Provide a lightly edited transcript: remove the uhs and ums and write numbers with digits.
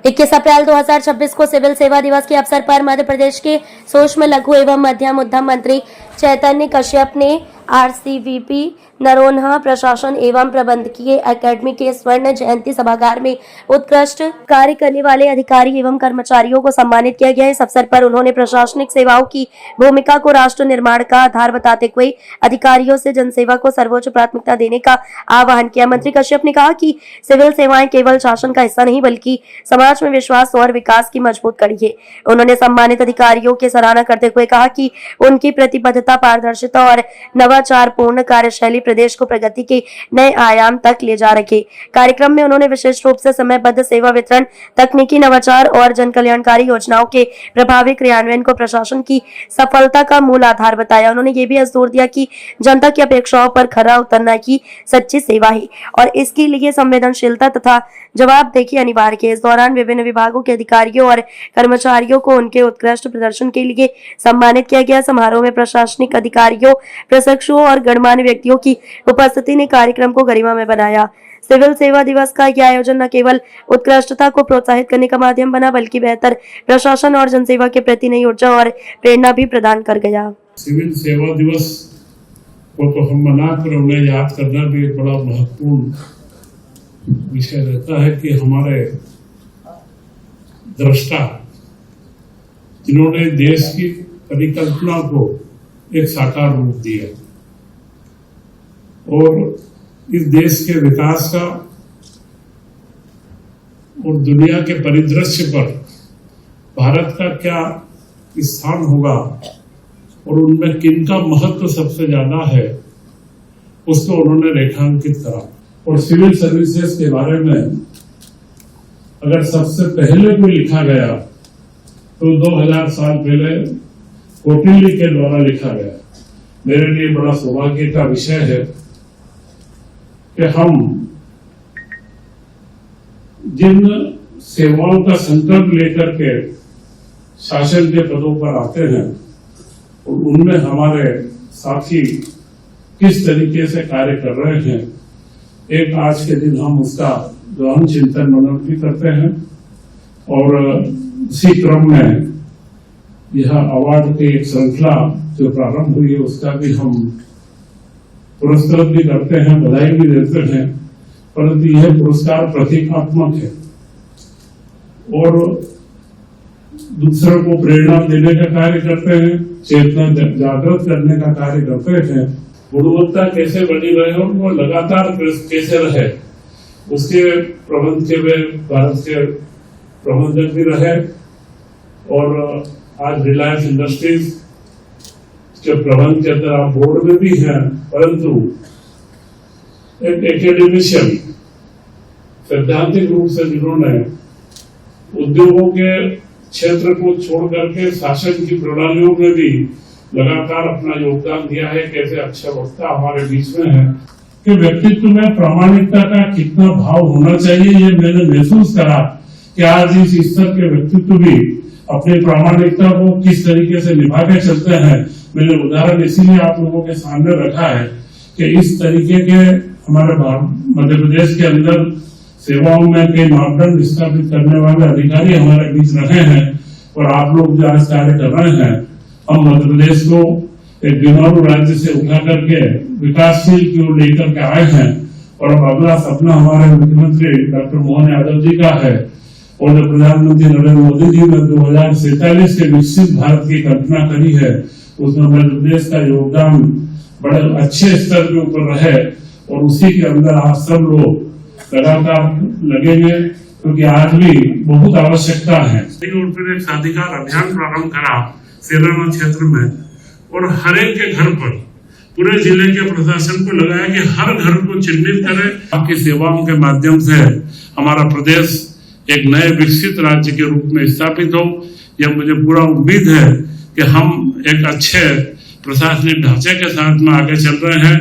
21 अप्रैल 2026 को सिविल सेवा दिवस के अवसर पर मध्य प्रदेश के सूक्ष्म लघु एवं मध्यम उद्यम मंत्री चैतन्य कश्यप ने आरसीवीपी नरोन्हा प्रशासन एवं प्रबंधकीय एकेडमी के स्वर्ण जयंती सभागार में उत्कृष्ट कार्य करने वाले अधिकारी एवं कर्मचारियों को सम्मानित किया गया। इस अवसर पर उन्होंने प्रशासनिक सेवाओं की भूमिका को राष्ट्र निर्माण का आधार बताते हुए अधिकारियों से जनसेवा को सर्वोच्च प्राथमिकता देने का आह्वान किया। मंत्री कश्यप ने कहा कि सिविल सेवाएं केवल शासन का हिस्सा नहीं बल्कि समाज में विश्वास और विकास की मजबूत कड़ी है। उन्होंने सम्मानित अधिकारियों की सराहना करते हुए कहा कि उनकी प्रतिबद्धता, पारदर्शिता और नवाचार पूर्ण कार्यशैली प्रदेश को प्रगति के नए आयाम तक ले जा रही। कार्यक्रम में उन्होंने विशेष रूप से समयबद्ध सेवा वितरण, तकनीकी नवाचार और जन कल्याणकारी योजनाओं के प्रभावी क्रियान्वयन को प्रशासन की सफलता का मूल आधार बताया। उन्होंने ये भी जोर दिया कि जनता की अपेक्षाओं पर खरा उतरना ही सच्ची सेवा है और इसके लिए संवेदनशीलता तथा जवाबदेही अनिवार्य है। इस दौरान विभिन्न विभागों के अधिकारियों और कर्मचारियों को उनके उत्कृष्ट प्रदर्शन के लिए सम्मानित किया गया। समारोह में प्रशासनिक अधिकारियों, प्रशिक्षुओं और गणमान्य व्यक्तियों की उपस्थिति ने कार्यक्रम को गरिमा में बनाया। सिविल सेवा दिवस का यह आयोजन न केवल उत्कृष्टता को प्रोत्साहित करने का माध्यम बना बल्कि बेहतर प्रशासन और जनसेवा के प्रति नई ऊर्जा और प्रेरणा भी प्रदान कर गया। सिविल सेवा दिवस को तो हम मनाकर उन्हें याद करना भी एक बड़ा महत्वपूर्ण विषय रहता है कि हमारे दृष्टा जिन्होंने देश की परिकल्पना को एक साकार रूप दिया और इस देश के विकास का और दुनिया के परिदृश्य पर भारत का क्या स्थान होगा और उनमें किनका महत्व सबसे ज्यादा है उसको उन्होंने रेखांकित करा। और सिविल सर्विसेज के बारे में अगर सबसे पहले कोई लिखा गया तो 2000 साल पहले कौटिल्य के द्वारा लिखा गया। मेरे लिए बड़ा सौभाग्य का विषय है कि हम जिन सेवाओं का संकल्प लेकर के शासन के पदों पर आते हैं और उनमें हमारे साथी किस तरीके से कार्य कर रहे हैं, एक आज के दिन हम उसका गहन चिंतन मनन भी करते हैं। और उसी क्रम में यह अवार्ड की एक श्रृंखला जो प्रारंभ हुई है उसका भी हम पुरस्कृत भी करते हैं, बधाई भी देते हैं। परंतु यह पुरस्कार प्रतीकात्मक है और दूसरों को प्रेरणा देने का कार्य करते हैं, चेतना जागृत करने का कार्य करते हैं। गुणवत्ता कैसे बनी रहे और वो लगातार कैसे रहे उसके प्रबंध के वे भारत के प्रबंधक भी रहे। और आज रिलायंस इंडस्ट्रीज के प्रबंध के अंदर आप बोर्ड में भी हैं, परंतु एक एकेडमिशियन सैद्धांतिक रूप से जिन्होंने उद्योगों के क्षेत्र को छोड़ करके शासन की प्रणालियों में भी लगातार अपना योगदान दिया है। कैसे अच्छा वक्ता हमारे बीच में है कि व्यक्तित्व में प्रामाणिकता का कितना भाव होना चाहिए, ये मैंने महसूस करा कि आज इस स्तर के व्यक्तित्व भी अपनी प्रामाणिकता को किस तरीके से निभा के चलते हैं। मैंने उदाहरण इसीलिए आप लोगों के सामने रखा है कि इस तरीके के हमारे मध्य प्रदेश के अंदर सेवाओं में कई मापदंड स्थापित करने वाले अधिकारी हमारे बीच रहे हैं और आप लोग जो आज कार्य कर रहे हैं, हम मध्य प्रदेश को एक बीमारू राज्य से उठा करके विकासशील की ओर लेकर के आए हैं। और अब अगला सपना हमारे मुख्यमंत्री डॉक्टर मोहन यादव जी का है और जो प्रधानमंत्री नरेंद्र मोदी जी ने 2047 के विकसित भारत की कल्पना करी है उसमें मध्य प्रदेश का योगदान बड़े अच्छे स्तर के ऊपर रहे और उसी के अंदर आप सब लोग लगातार लगेंगे क्योंकि आज भी बहुत आवश्यकता है। और फिर एक साधिकार अभियान प्रारंभ करा सेना क्षेत्र में और हर एक के घर पर पूरे जिले के प्रशासन को लगाया कि हर घर को चिन्हित करें। आपकी सेवाओं के माध्यम से हमारा प्रदेश एक नए विकसित राज्य के रूप में स्थापित हो, यह मुझे पूरा उम्मीद है कि हम एक अच्छे प्रशासनिक ढांचे के साथ में आगे चल रहे हैं।